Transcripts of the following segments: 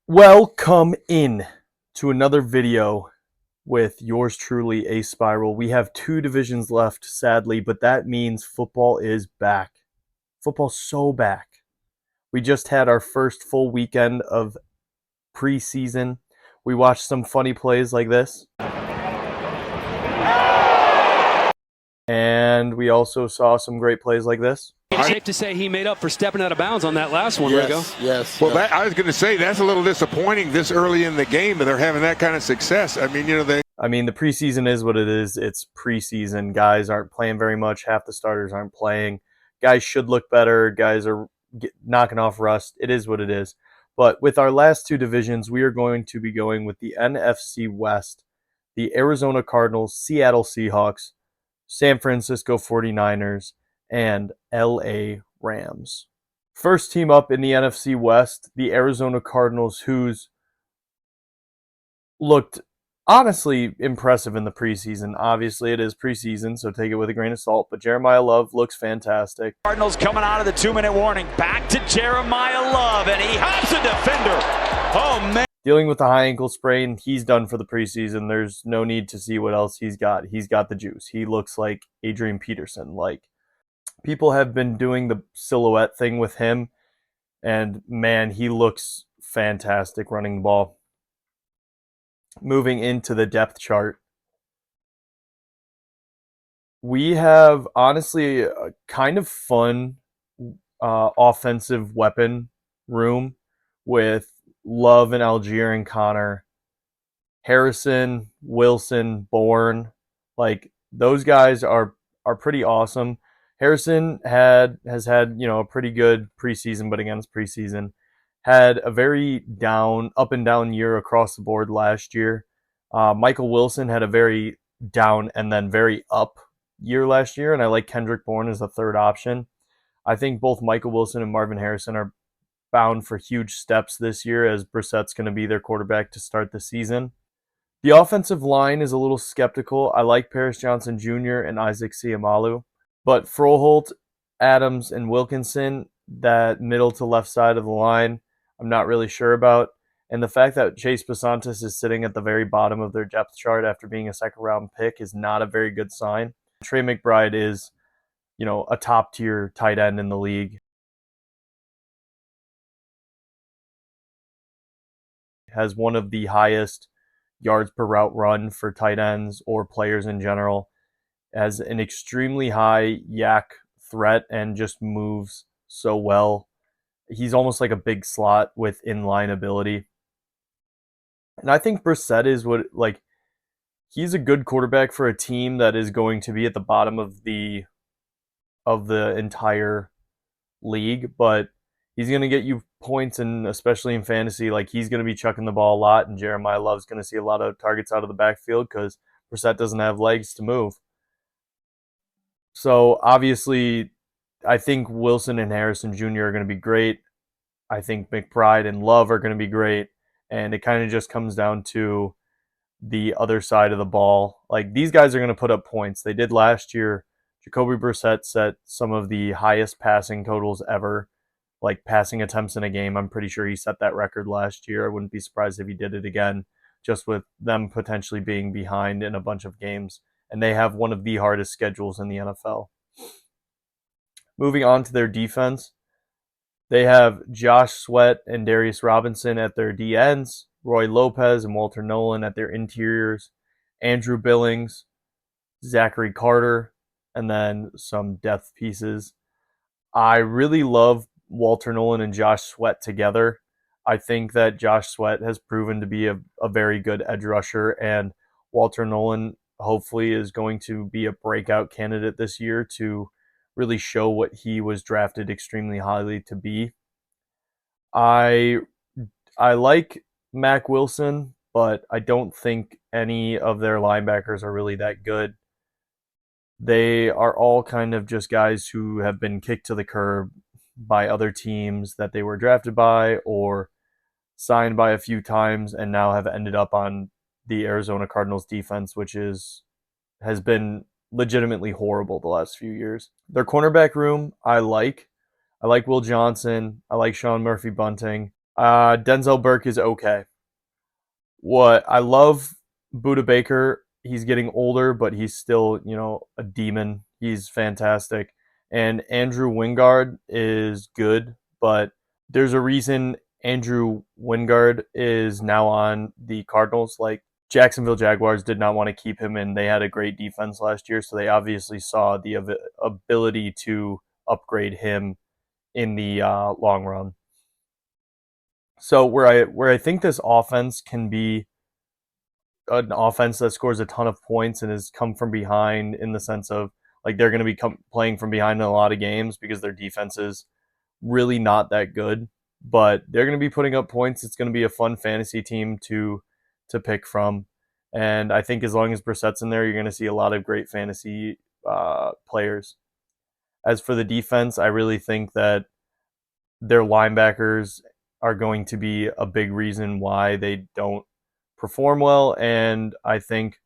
Welcome in to another video with yours truly, A Spiral. We have two divisions left, sadly, but that means football is back. Football's so back. We just had our first full weekend of preseason. We watched some funny plays like this. And we also saw some great plays like this. It's safe to say he made up for stepping out of bounds on that last one, Yes, Rigo. yes. Well, I was going to say that's a little disappointing this early in the game, but they're having that kind of success. I mean, the preseason is what it is. It's preseason. Guys aren't playing very much. Half the starters aren't playing. Guys should look better. Guys are knocking off rust. It is what it is. But with our last two divisions, we are going to be going with the NFC West, the Arizona Cardinals, Seattle Seahawks, San Francisco 49ers, and LA Rams. First team up in the NFC West, the Arizona Cardinals, who's looked honestly impressive in the preseason. Obviously, it is preseason, so take it with a grain of salt, but Jeremiah Love looks fantastic. Cardinals coming out of the 2-minute warning. Back to Jeremiah Love, and he hops a defender. Oh, man. Dealing with the high ankle sprain, he's done for the preseason. There's no need to see what else he's got. He's got the juice. He looks like Adrian Peterson. Like, people have been doing the silhouette thing with him, and man, he looks fantastic running the ball. Moving into the depth chart, we have honestly a kind of fun offensive weapon room with Love and Algier and Connor, Harrison, Wilson, Bourne. Like, those guys are pretty awesome. Harrison has had a pretty good preseason, but against preseason, had a very up and down year across the board last year. Michael Wilson had a very down and then very up year last year, and I like Kendrick Bourne as the third option. I think both Michael Wilson and Marvin Harrison are bound for huge steps this year, as Brissett's going to be their quarterback to start the season. The offensive line is a little skeptical. I like Paris Johnson Jr. and Isaac Seumalo, but Froholt, Adams, and Wilkinson, that middle to left side of the line, I'm not really sure about. And the fact that Chase Basantis is sitting at the very bottom of their depth chart after being a second-round pick is not a very good sign. Trey McBride is, a top-tier tight end in the league. Has one of the highest yards per route run for tight ends or players in general. Has an extremely high yak threat and just moves so well. He's almost like a big slot with inline ability. And I think Brissett is he's a good quarterback for a team that is going to be at the bottom of the entire league, but he's going to get you points, and especially in fantasy, like, he's going to be chucking the ball a lot, and Jeremiah Love's going to see a lot of targets out of the backfield because Brissett doesn't have legs to move. So obviously, I think Wilson and Harrison Jr. are going to be great. I think McBride and Love are going to be great, and it kind of just comes down to the other side of the ball. Like, these guys are going to put up points. They did last year. Jacoby Brissett set some of the highest passing totals ever, like passing attempts in a game. I'm pretty sure he set that record last year. I wouldn't be surprised if he did it again, just with them potentially being behind in a bunch of games. And they have one of the hardest schedules in the NFL. Moving on to their defense, they have Josh Sweat and Darius Robinson at their D ends, Roy Lopez and Walter Nolan at their interiors, Andrew Billings, Zachary Carter, and then some depth pieces. I really love Walter Nolan and Josh Sweat together. I think that Josh Sweat has proven to be a very good edge rusher, and Walter Nolan hopefully is going to be a breakout candidate this year to really show what he was drafted extremely highly to be. I like Mac Wilson, but I don't think any of their linebackers are really that good. They are all kind of just guys who have been kicked to the curb by other teams that they were drafted by or signed by a few times, and now have ended up on the Arizona Cardinals defense, which has been legitimately horrible the last few years. Their cornerback room, I like. I like Will Johnson. I like Sean Murphy Bunting. Denzel Burke is okay. What I love Buda Baker, he's getting older, but he's still, a demon. He's fantastic. And Andrew Wingard is good, but there's a reason Andrew Wingard is now on the Cardinals. Like, Jacksonville Jaguars did not want to keep him, and they had a great defense last year, so they obviously saw the ability to upgrade him in the long run. So where I think this offense can be an offense that scores a ton of points and has come from behind, in the sense of, like, they're going to be playing from behind in a lot of games because their defense is really not that good, but they're going to be putting up points. It's going to be a fun fantasy team to pick from, and I think as long as Brissett's in there, you're going to see a lot of great fantasy players. As for the defense, I really think that their linebackers are going to be a big reason why they don't perform well. And I think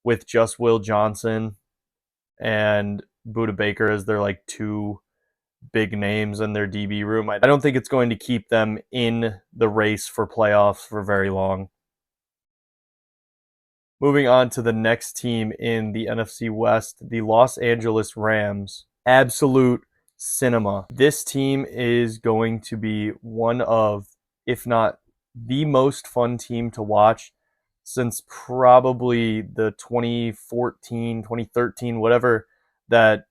with just Will Johnson and Buda Baker as their like two big names in their DB room, I don't think it's going to keep them in the race for playoffs for very long. Moving on to the next team in the NFC West, the Los Angeles Rams. Absolute cinema. This team is going to be one of, if not the most fun team to watch since probably the 2014, 2013, whatever, that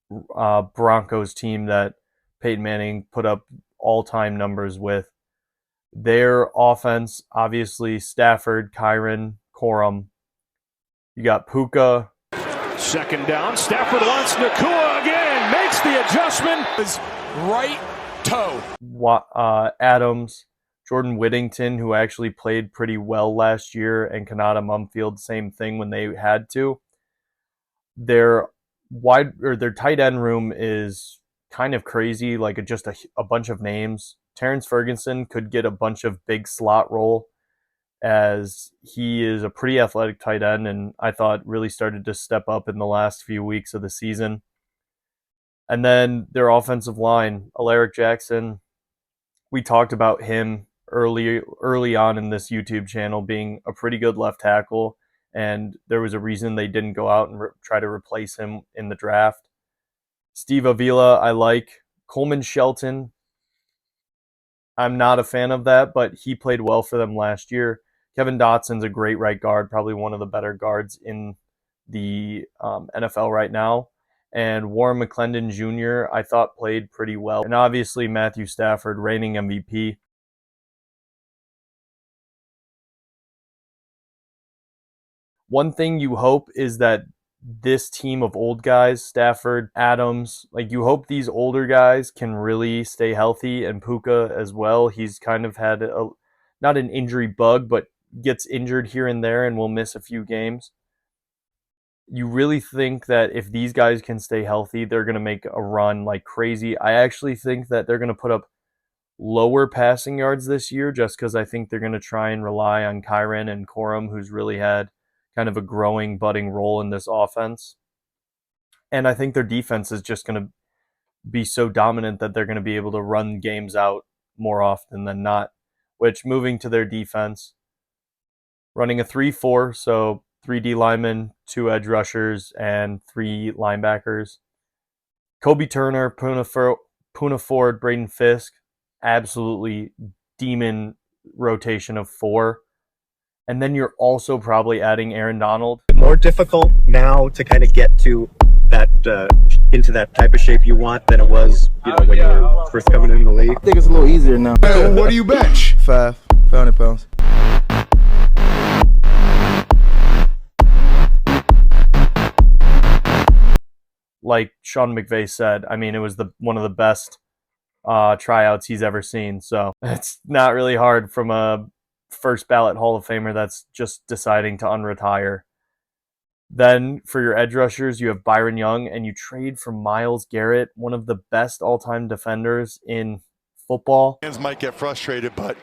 Broncos team that Peyton Manning put up all-time numbers with. Their offense, obviously, Stafford, Kyren, Corum. You got Puka. Second down. Stafford wants Nakua again. Makes the adjustment. His right toe. Adams, Jordan Whittington, who actually played pretty well last year, and Kanata Mumfield, same thing when they had to. Their tight end room is kind of crazy, like just a bunch of names. Terrence Ferguson could get a bunch of big slot role, as he is a pretty athletic tight end, and I thought really started to step up in the last few weeks of the season. And then their offensive line, Alaric Jackson, we talked about him early on in this YouTube channel being a pretty good left tackle, and there was a reason they didn't go out and try to replace him in the draft. Steve Avila, I like. Coleman Shelton, I'm not a fan of that, but he played well for them last year. Kevin Dotson's a great right guard, probably one of the better guards in the NFL right now. And Warren McClendon Jr., I thought, played pretty well. And obviously Matthew Stafford, reigning MVP. One thing you hope is that this team of old guys, Stafford, Adams, like, you hope these older guys can really stay healthy, and Puka as well. He's kind of had not an injury bug, but gets injured here and there and will miss a few games. You really think that if these guys can stay healthy, they're going to make a run like crazy. I actually think that they're going to put up lower passing yards this year, just because I think they're going to try and rely on Kyren and Corum, who's really had kind of a growing, budding role in this offense. And I think their defense is just going to be so dominant that they're going to be able to run games out more often than not. Which, moving to their defense, running a 3-4, so 3 D linemen, 2 edge rushers, and 3 linebackers. Kobe Turner, Poona Ford, Braden Fisk, absolutely demon rotation of 4. And then you're also probably adding Aaron Donald. More difficult now to kind of get to that into that type of shape you want than it was, when you were first coming into the league. I think it's a little easier now. So what do you bench? 500 pounds. Like Sean McVay said, I mean, it was one of the best tryouts he's ever seen. So it's not really hard from a first ballot Hall of Famer that's just deciding to unretire. Then for your edge rushers, you have Byron Young, and you trade for Myles Garrett, one of the best all-time defenders in football. Fans might get frustrated, but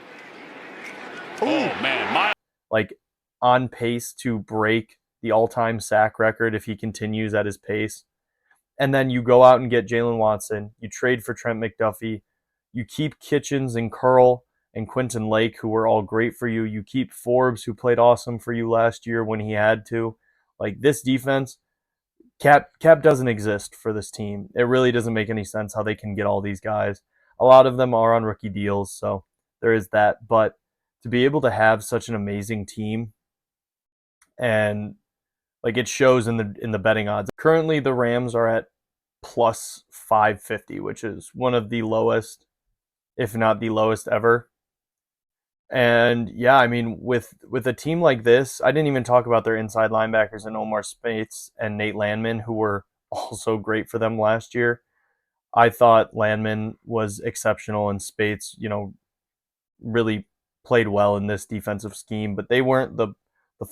like, on pace to break the all-time sack record if he continues at his pace. And then you go out and get Jalen Watson. You trade for Trent McDuffie. You keep Kitchens and Curl, and Quentin Lake, who were all great for you. You keep Forbes, who played awesome for you last year when he had to. Like, this defense, cap doesn't exist for this team. It really doesn't make any sense how they can get all these guys. A lot of them are on rookie deals, so there is that. But to be able to have such an amazing team, and like, it shows in the betting odds. Currently, the Rams are at plus 550, which is one of the lowest, if not the lowest ever. And yeah, I mean, with a team like this, I didn't even talk about their inside linebackers and Omar Spates and Nate Landman, who were also great for them last year. I thought Landman was exceptional, and Spates, really played well in this defensive scheme, but they weren't the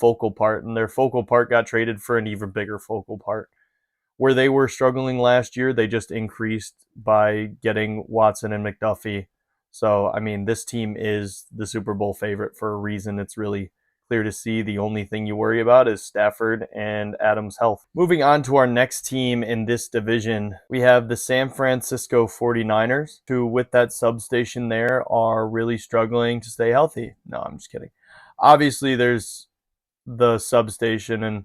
focal part, and their focal part got traded for an even bigger focal part. Where they were struggling last year, they just increased by getting Watson and McDuffie. So, I mean, this team is the Super Bowl favorite for a reason. It's really clear to see. The only thing you worry about is Stafford and Adams' health. Moving on to our next team in this division, we have the San Francisco 49ers, who, with that substation there, are really struggling to stay healthy. No, I'm just kidding. Obviously, there's the substation, and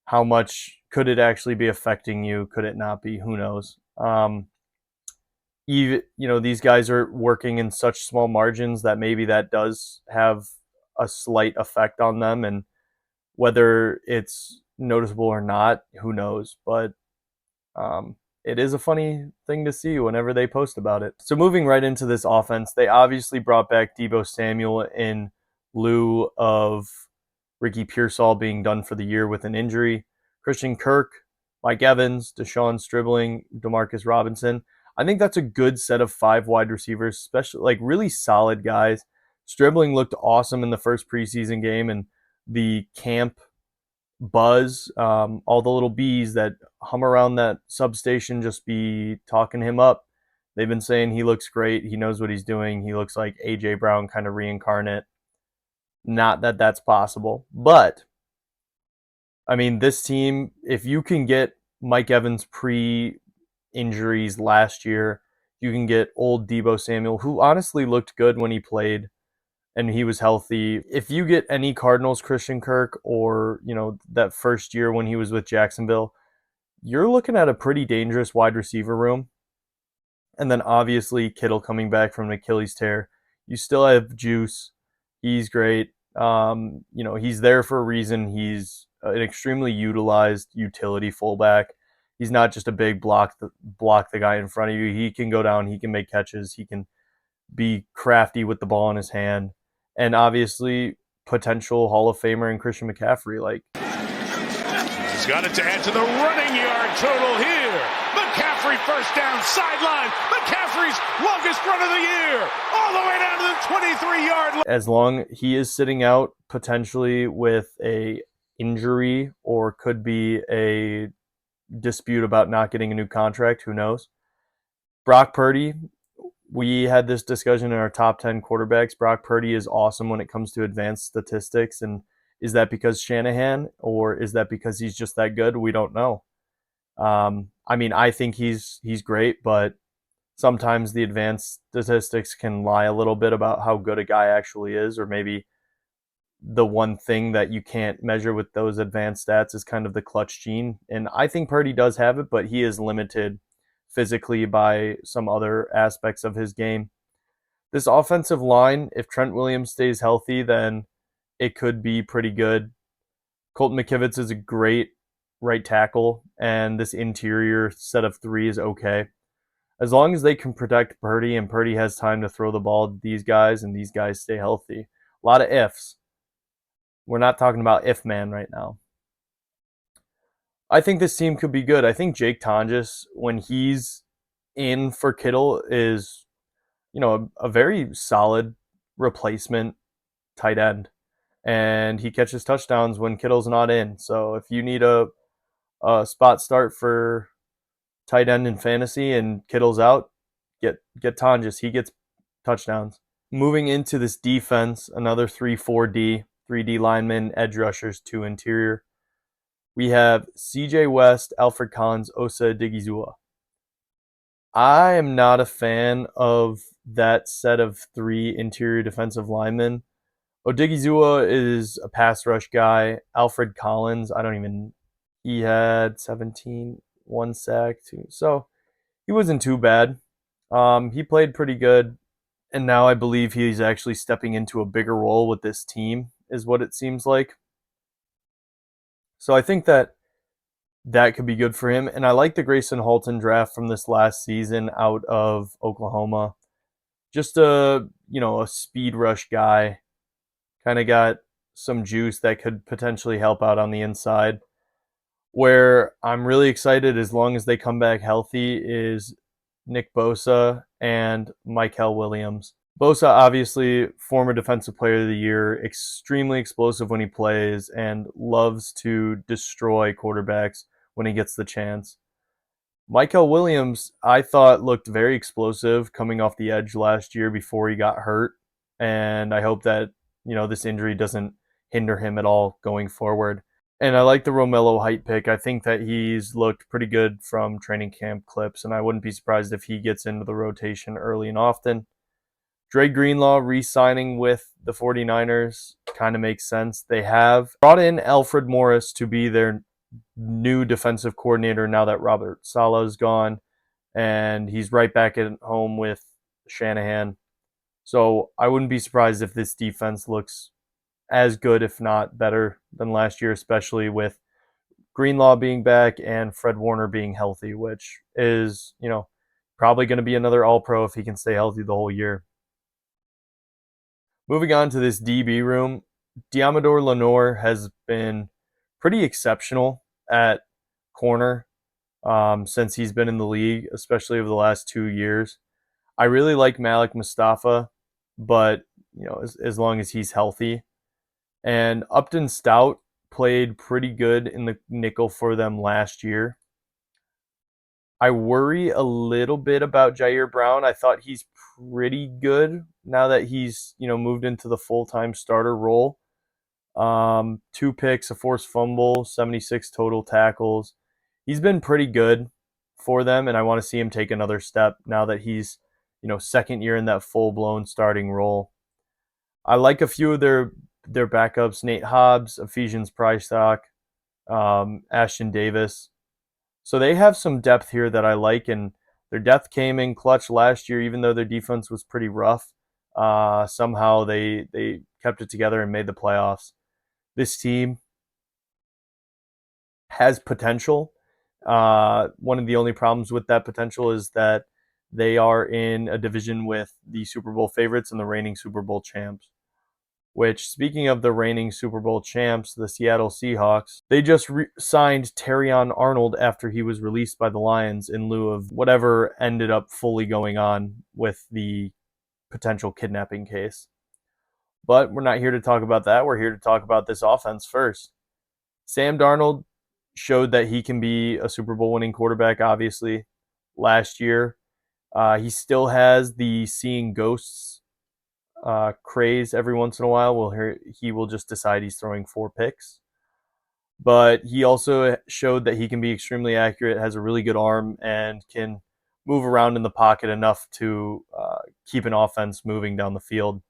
how much could it actually be affecting you? Could it not be? Who knows? These guys are working in such small margins that maybe that does have a slight effect on them, and whether it's noticeable or not, who knows? But it is a funny thing to see whenever they post about it. So moving right into this offense, they obviously brought back Deebo Samuel in lieu of Ricky Pearsall being done for the year with an injury. Christian Kirk, Mike Evans, Deshaun Stribling, Demarcus Robinson. I think that's a good set of 5 wide receivers, especially like really solid guys. Stribling looked awesome in the first preseason game, and the camp buzz, all the little bees that hum around that substation just be talking him up. They've been saying he looks great. He knows what he's doing. He looks like A.J. Brown kind of reincarnate. Not that that's possible, but I mean, this team, if you can get Mike Evans pre-injuries last year, you can get old Deebo Samuel, who honestly looked good when he played and he was healthy. If you get any Cardinals Christian Kirk, or, that first year when he was with Jacksonville, you're looking at a pretty dangerous wide receiver room. And then obviously Kittle coming back from an Achilles tear. You still have Juice. He's great. He's there for a reason. He's an extremely utilized utility fullback. He's not just a big block the guy in front of you. He can go down. He can make catches. He can be crafty with the ball in his hand. And obviously, potential Hall of Famer in Christian McCaffrey. He's got it to add to the running yard total here. McCaffrey first down, sideline. McCaffrey's longest run of the year, all the way down to the 23-yard line. As long he is sitting out potentially with a injury, or could be a dispute about not getting a new contract, who knows? Brock Purdy, we had this discussion in our top 10 quarterbacks. Brock Purdy is awesome when it comes to advanced statistics, and is that because Shanahan, or is that because he's just that good? We don't know. I mean, I think he's great, but sometimes the advanced statistics can lie a little bit about how good a guy actually is, or maybe the one thing that you can't measure with those advanced stats is kind of the clutch gene. And I think Purdy does have it, but he is limited physically by some other aspects of his game. This offensive line, if Trent Williams stays healthy, then it could be pretty good. Colton McKivitz is a great right tackle, and this interior set of 3 is okay. As long as they can protect Purdy and Purdy has time to throw the ball to these guys and these guys stay healthy. A lot of ifs. We're not talking about if man right now. I think this team could be good. I think Jake Tonjes, when he's in for Kittle, is, a very solid replacement tight end. And he catches touchdowns when Kittle's not in. So if you need a spot start for tight end in fantasy and Kittle's out, get Tonjes. He gets touchdowns. Moving into this defense, another 3-4-D, 3D linemen, edge rushers, 2 interior. We have CJ West, Alfred Collins, Osa Odighizuwa. I am not a fan of that set of three interior defensive linemen. Odigizua is a pass rush guy. Alfred Collins, he had 17, one sack, two. So he wasn't too bad. He played pretty good. And now I believe he's actually stepping into a bigger role with this team, is what it seems like. So I think that could be good for him. And I like the Grayson Halton draft from this last season out of Oklahoma. Just a speed rush guy. Kind of got some juice that could potentially help out on the inside. Where I'm really excited, as long as they come back healthy, is Nick Bosa and Mykel Williams. Bosa, obviously, former Defensive Player of the Year, extremely explosive when he plays and loves to destroy quarterbacks when he gets the chance. Mykel Williams, I thought, looked very explosive coming off the edge last year before he got hurt. And I hope that, this injury doesn't hinder him at all going forward. And I like the Romello Height pick. I think that he's looked pretty good from training camp clips, and I wouldn't be surprised if he gets into the rotation early and often. Dre Greenlaw re-signing with the 49ers kind of makes sense. They have brought in Alfred Morris to be their new defensive coordinator now that Robert Saleh is gone, and he's right back at home with Shanahan. So I wouldn't be surprised if this defense looks as good, if not better, than last year, especially with Greenlaw being back and Fred Warner being healthy, which is, probably going to be another All-Pro if he can stay healthy the whole year. Moving on to this DB room, Diamador Lenore has been pretty exceptional at corner since he's been in the league, especially over the last 2 years. I really like Malik Mustafa, but as long as he's healthy. And Upton Stout played pretty good in the nickel for them last year. I worry a little bit about Jair Brown. I thought he's pretty good now that he's moved into the full-time starter role. 2 picks, a forced fumble, 76 total tackles. He's been pretty good for them, and I want to see him take another step now that he's second year in that full-blown starting role. I like a few of their backups: Nate Hobbs, Ephesians Prysock, Ashton Davis. So they have some depth here that I like, and their depth came in clutch last year, even though their defense was pretty rough. Somehow they kept it together and made the playoffs. This team has potential. One of the only problems with that potential is that they are in a division with the Super Bowl favorites and the reigning Super Bowl champs. Which, speaking of the reigning Super Bowl champs, the Seattle Seahawks, they just signed Terrion Arnold after he was released by the Lions in lieu of whatever ended up fully going on with the potential kidnapping case. But we're not here to talk about that. We're here to talk about this offense first. Sam Darnold showed that he can be a Super Bowl winning quarterback, obviously, last year. He still has the seeing ghosts craze every once in a while. He will just decide he's throwing 4 picks. But he also showed that he can be extremely accurate, has a really good arm, and can move around in the pocket enough to keep an offense moving down the field.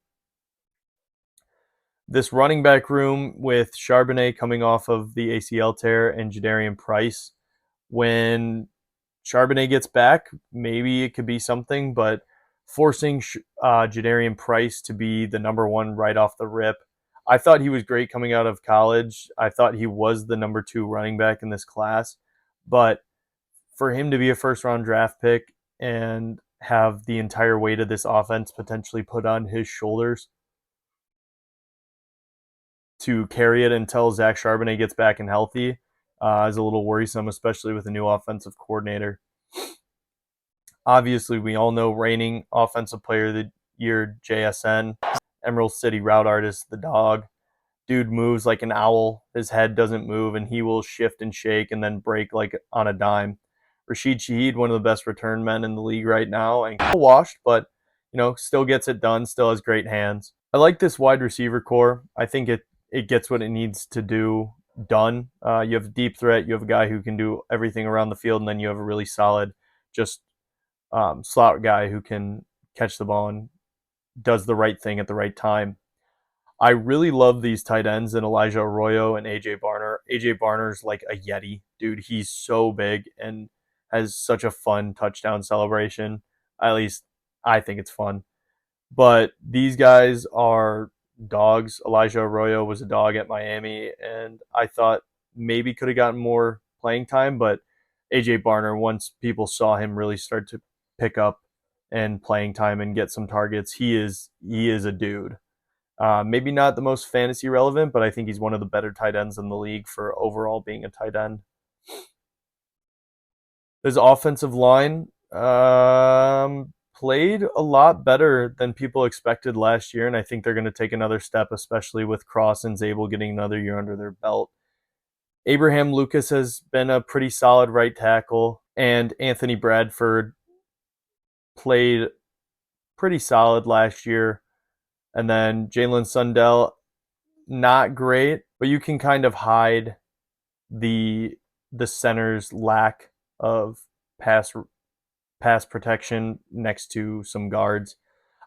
This running back room with Charbonnet coming off of the ACL tear and Jadarian Price, when Charbonnet gets back, maybe it could be something, but forcing Jadarian Price to be the number 1 right off the rip. I thought he was great coming out of college. I thought he was the number 2 running back in this class. But for him to be a first-round draft pick and have the entire weight of this offense potentially put on his shoulders to carry it until Zach Charbonnet gets back and healthy is a little worrisome, especially with a new offensive coordinator. Obviously, we all know reigning Offensive Player of the Year, JSN, Emerald City Route Artist, the dog. Dude moves like an owl. His head doesn't move, and he will shift and shake and then break like on a dime. Rashid Shaheed, one of the best return men in the league right now, and washed, but still gets it done, still has great hands. I like this wide receiver core. I think it gets what it needs to do done. You have a deep threat, you have a guy who can do everything around the field, and then you have a really solid just slot guy who can catch the ball and does the right thing at the right time. I really love these tight ends in Elijah Arroyo and AJ Barner. AJ Barner's like a Yeti, dude. He's so big and has such a fun touchdown celebration. At least I think it's fun. But these guys are dogs. Elijah Arroyo was a dog at Miami, and I thought maybe could have gotten more playing time, but AJ Barner, once people saw him really start to pick up and playing time and get some targets, he is a dude. Maybe not the most fantasy relevant, but I think he's one of the better tight ends in the league for overall being a tight end. His offensive line played a lot better than people expected last year, and I think they're going to take another step, especially with Cross and Zabel getting another year under their belt. Abraham Lucas has been a pretty solid right tackle, and Anthony Bradford played pretty solid last year. And then Jalen Sundell, not great, but you can kind of hide the center's lack of pass protection next to some guards.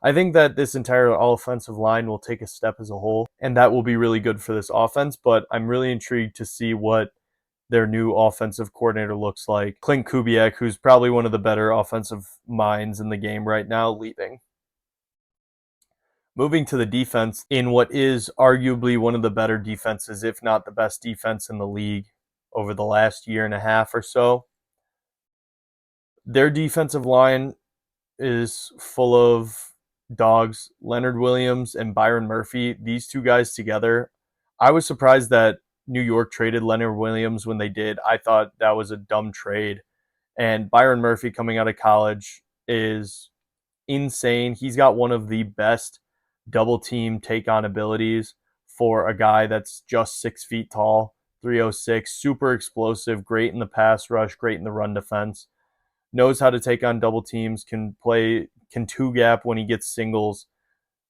I think that this entire offensive line will take a step as a whole, and that will be really good for this offense, but I'm really intrigued to see what their new offensive coordinator looks like. Clint Kubiak, who's probably one of the better offensive minds in the game right now, leaving. Moving to the defense, in what is arguably one of the better defenses, if not the best defense in the league over the last year and a half or so. Their defensive line is full of dogs. Leonard Williams and Byron Murphy, these two guys together. I was surprised that New York traded Leonard Williams when they did. I thought that was a dumb trade. And Byron Murphy coming out of college is insane. He's got one of the best double team take on abilities for a guy that's just 6 feet tall, 306, super explosive, great in the pass rush, great in the run defense. Knows how to take on double teams, can two gap when he gets singles.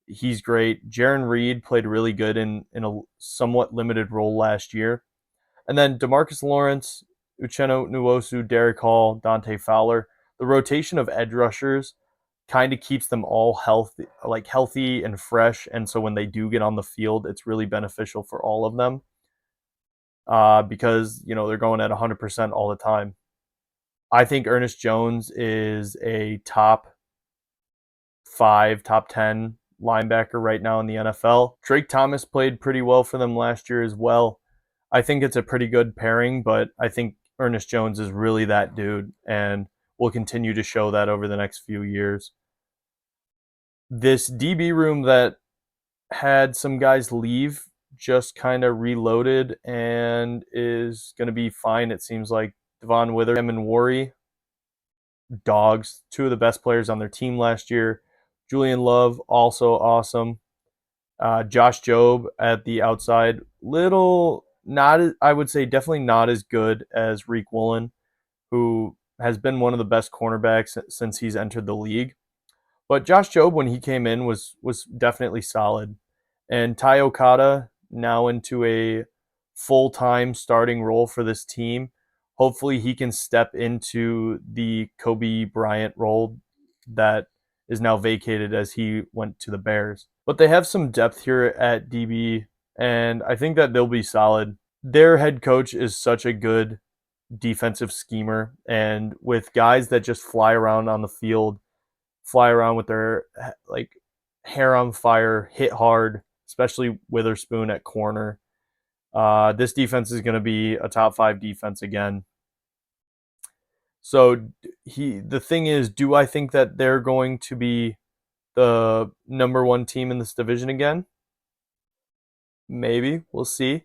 He's great. Jaron Reed played really good in a somewhat limited role last year. And then DeMarcus Lawrence, Uchenna Nwosu, Derek Hall, Dante Fowler. The rotation of edge rushers kind of keeps them all healthy and fresh. And so when they do get on the field, it's really beneficial for all of them because, they're going at 100% all the time. I think Ernest Jones is a top 5, top 10 linebacker right now in the NFL. Drake Thomas played pretty well for them last year as well. I think it's a pretty good pairing, but I think Ernest Jones is really that dude and will continue to show that over the next few years. This DB room that had some guys leave just kind of reloaded and is going to be fine, it seems like. Devon Witherspoon and Worry, dogs, two of the best players on their team last year. Julian Love, also awesome. Josh Jobe at the outside, I would say definitely not as good as Reek Woolen, who has been one of the best cornerbacks since he's entered the league. But Josh Jobe, when he came in, was definitely solid. And Ty Okada, now into a full-time starting role for this team. Hopefully he can step into the Kobe Bryant role that is now vacated as he went to the Bears. But they have some depth here at DB, and I think that they'll be solid. Their head coach is such a good defensive schemer, and with guys that just fly around on the field, fly around with their hair on fire, hit hard, especially Witherspoon at corner. This defense is going to be a top 5 defense again. So the thing is, do I think that they're going to be the number 1 team in this division again? Maybe. We'll see.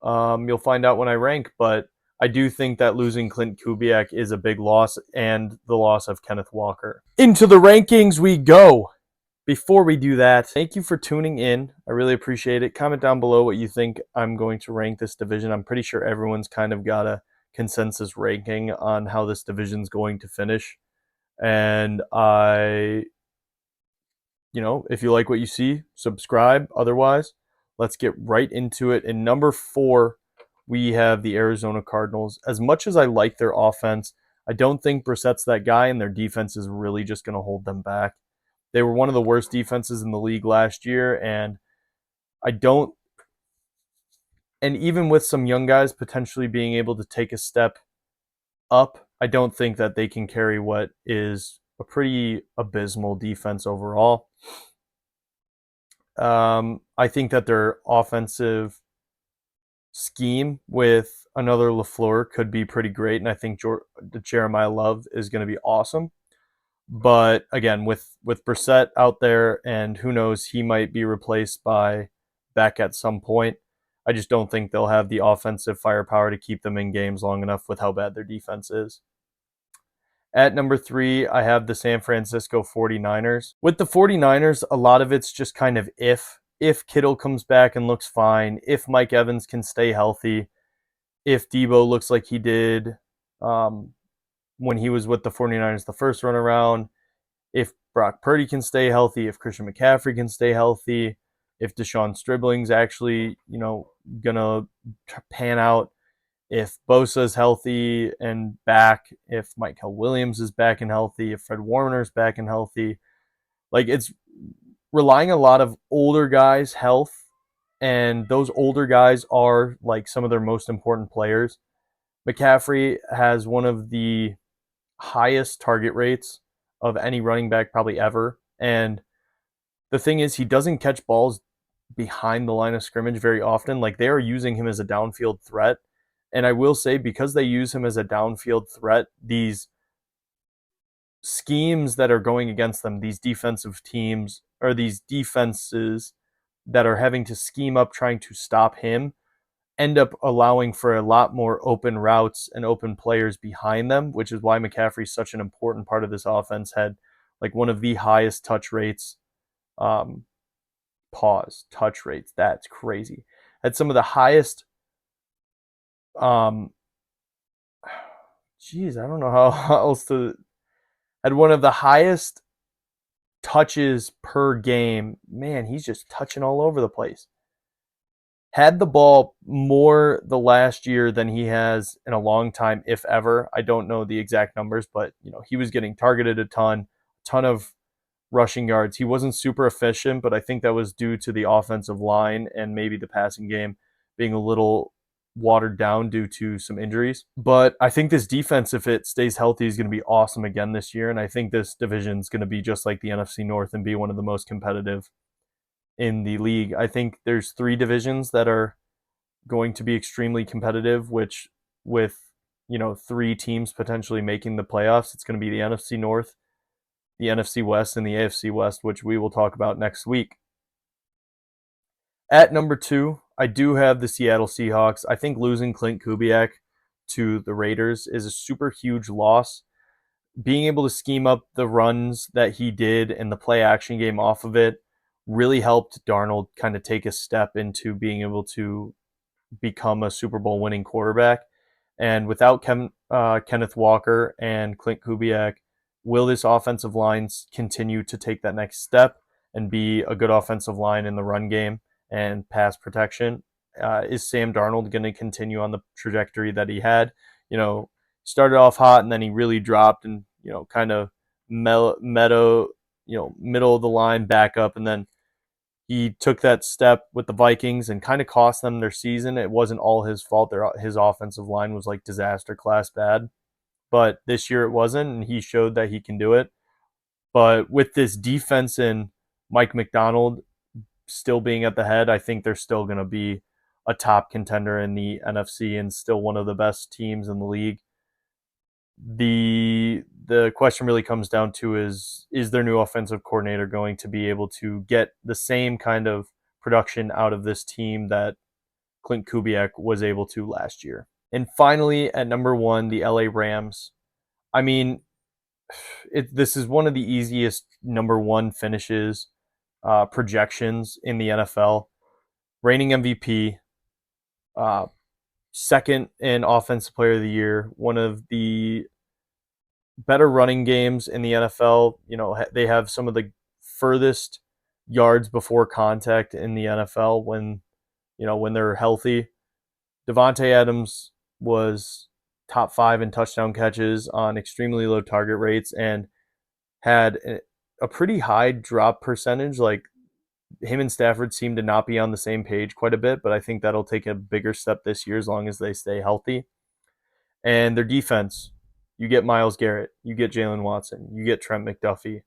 You'll find out when I rank, but I do think that losing Clint Kubiak is a big loss, and the loss of Kenneth Walker. Into the rankings we go. Before we do that, thank you for tuning in. I really appreciate it. Comment down below what you think I'm going to rank this division. I'm pretty sure everyone's kind of got a consensus ranking on how this division's going to finish. And if you like what you see, subscribe. Otherwise, let's get right into it. In number 4, we have the Arizona Cardinals. As much as I like their offense, I don't think Brissett's that guy, and their defense is really just going to hold them back. They were one of the worst defenses in the league last year, and I don't and even with some young guys potentially being able to take a step up, I don't think that they can carry what is a pretty abysmal defense overall. I think that their offensive scheme with another LaFleur could be pretty great, and I think Jeremiah Love is going to be awesome. But again, with Brissett out there, and who knows, he might be replaced by Beck at some point. I just don't think they'll have the offensive firepower to keep them in games long enough with how bad their defense is. At number 3, I have the San Francisco 49ers. With the 49ers, a lot of it's just kind of if Kittle comes back and looks fine, if Mike Evans can stay healthy, if Debo looks like he did when he was with the 49ers the first run around, if Brock Purdy can stay healthy, if Christian McCaffrey can stay healthy, if Deshaun Stribling's actually, gonna pan out, if Bosa's healthy and back, if Michael Williams is back and healthy, if Fred Warner's back and healthy. Like, it's relying a lot of older guys' health, and those older guys are like some of their most important players. McCaffrey has one of the highest target rates of any running back probably ever. And the thing is, he doesn't catch balls behind the line of scrimmage very often. Like, they are using him as a downfield threat. And I will say, because they use him as a downfield threat, these schemes that are going against them, these defensive teams, or these defenses that are having to scheme up trying to stop him, end up allowing for a lot more open routes and open players behind them, which is why McCaffrey's such an important part of this offense. Had like one of the highest touch rates. Touch rates. That's crazy. Had some of the highest. Geez, I don't know how else to. Had one of the highest touches per game. Man, he's just touching all over the place. Had the ball more the last year than he has in a long time, if ever. I don't know the exact numbers, but he was getting targeted a ton of rushing yards. He wasn't super efficient, but I think that was due to the offensive line and maybe the passing game being a little watered down due to some injuries. But I think this defense, if it stays healthy, is going to be awesome again this year. And I think this division is going to be just like the NFC North and be one of the most competitive in the league. I think there's 3 divisions that are going to be extremely competitive, which with 3 teams potentially making the playoffs, it's going to be the NFC North, the NFC West, and the AFC West, which we will talk about next week. At number 2, I do have the Seattle Seahawks. I think losing Clint Kubiak to the Raiders is a super huge loss. Being able to scheme up the runs that he did and the play action game off of it really helped Darnold kind of take a step into being able to become a Super Bowl winning quarterback. And without Kenneth Walker and Clint Kubiak, will this offensive line continue to take that next step and be a good offensive line in the run game and pass protection? Is Sam Darnold going to continue on the trajectory that he had? Started off hot and then he really dropped and, kind of middle of the line back up. And then he took that step with the Vikings and kind of cost them their season. It wasn't all his fault. His offensive line was like disaster class bad. But this year it wasn't, and he showed that he can do it. But with this defense and Mike McDonald still being at the head, I think they're still going to be a top contender in the NFC and still one of the best teams in the league. The question really comes down to is their new offensive coordinator going to be able to get the same kind of production out of this team that Clint Kubiak was able to last year? And finally, at number 1, the LA Rams. I mean, this is one of the easiest number 1 finishes projections in the NFL. Reigning MVP, second in Offensive Player of the Year, one of the better running games in the NFL. They have some of the furthest yards before contact in the NFL when they're healthy. Devontae Adams was top 5 in touchdown catches on extremely low target rates and had a pretty high drop percentage. Like him and Stafford seem to not be on the same page quite a bit, but I think that'll take a bigger step this year as long as they stay healthy. And their defense, you get Myles Garrett, you get Jalen Watson, you get Trent McDuffie.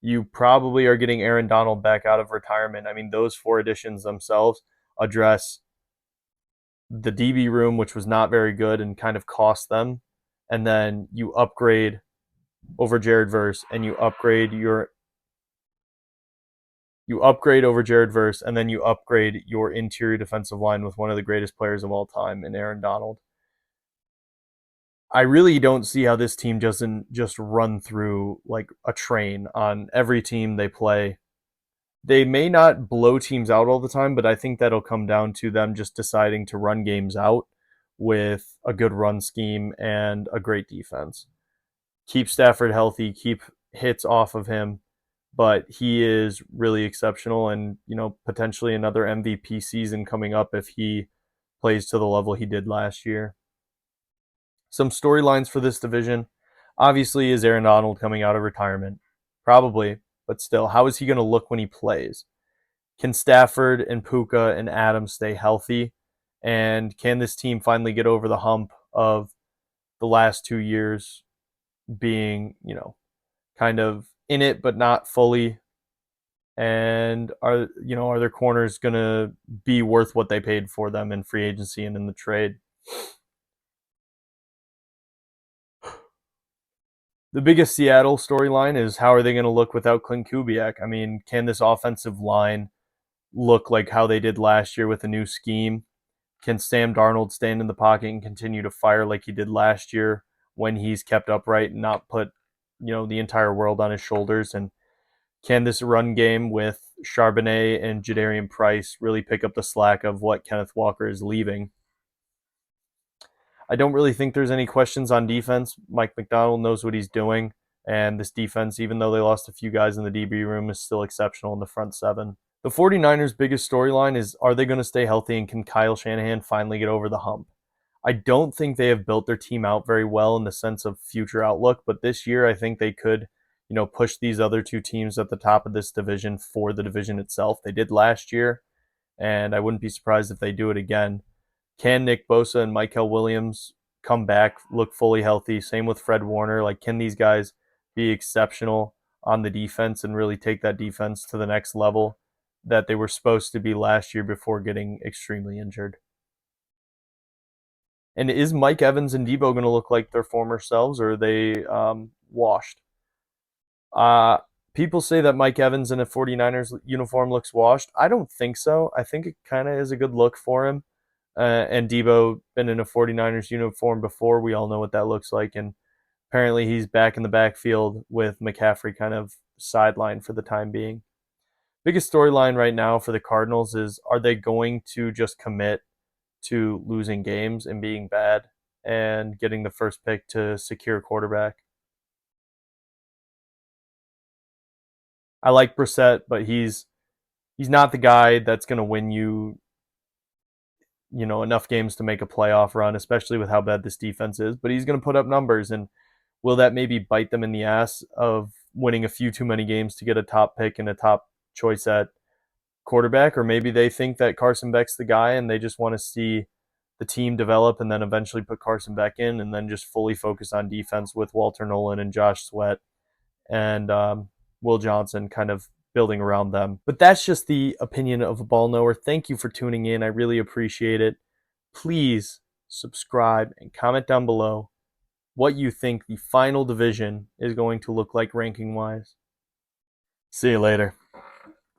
You probably are getting Aaron Donald back out of retirement. I mean, those four additions themselves address the DB room, which was not very good and kind of cost them. And then you upgrade over Jared Verse, and you upgrade over Jared Verse, and then you upgrade your interior defensive line with one of the greatest players of all time in Aaron Donald. I really don't see how this team doesn't just run through like a train on every team they play. They may not blow teams out all the time, but I think that'll come down to them just deciding to run games out with a good run scheme and a great defense. Keep Stafford healthy, keep hits off of him, but he is really exceptional, and potentially another MVP season coming up if he plays to the level he did last year. Some storylines for this division, obviously, is Aaron Donald coming out of retirement? Probably, but still, how is he going to look when he plays? Can Stafford and Puka and Adams stay healthy? And can this team finally get over the hump of the last 2 years being, kind of in it but not fully? And are their corners going to be worth what they paid for them in free agency and in the trade? The biggest Seattle storyline is how are they going to look without Clint Kubiak? I mean, can this offensive line look like how they did last year with a new scheme? Can Sam Darnold stand in the pocket and continue to fire like he did last year when he's kept upright and not put, the entire world on his shoulders? And can this run game with Charbonnet and Jadarian Price really pick up the slack of what Kenneth Walker is leaving? I don't really think there's any questions on defense. Mike McDonald knows what he's doing, and this defense, even though they lost a few guys in the DB room, is still exceptional in the front seven. The 49ers' biggest storyline is, are they going to stay healthy, and can Kyle Shanahan finally get over the hump? I don't think they have built their team out very well in the sense of future outlook, but this year I think they could, push these other two teams at the top of this division for the division itself. They did last year, and I wouldn't be surprised if they do it again. Can Nick Bosa and Mykel Williams come back, look fully healthy? Same with Fred Warner. Like, can these guys be exceptional on the defense and really take that defense to the next level that they were supposed to be last year before getting extremely injured? And is Mike Evans and Debo going to look like their former selves, or are they washed? People say that Mike Evans in a 49ers uniform looks washed. I don't think so. I think it kind of is a good look for him. And Debo been in a 49ers uniform before. We all know what that looks like. And apparently he's back in the backfield with McCaffrey kind of sidelined for the time being. Biggest storyline right now for the Cardinals is, are they going to just commit to losing games and being bad and getting the first pick to secure a quarterback? I like Brissett, but he's not the guy that's going to win you enough games to make a playoff run, especially with how bad this defense is. But he's going to put up numbers, and will that maybe bite them in the ass of winning a few too many games to get a top pick and a top choice at quarterback? Or maybe they think that Carson Beck's the guy and they just want to see the team develop and then eventually put Carson Beck in and then just fully focus on defense with Walter Nolan and Josh Sweat and Will Johnson kind of building around them. But that's just the opinion of a ball knower. Thank you for tuning in. I really appreciate it. Please subscribe and comment down below what you think the final division is going to look like ranking wise. See you later.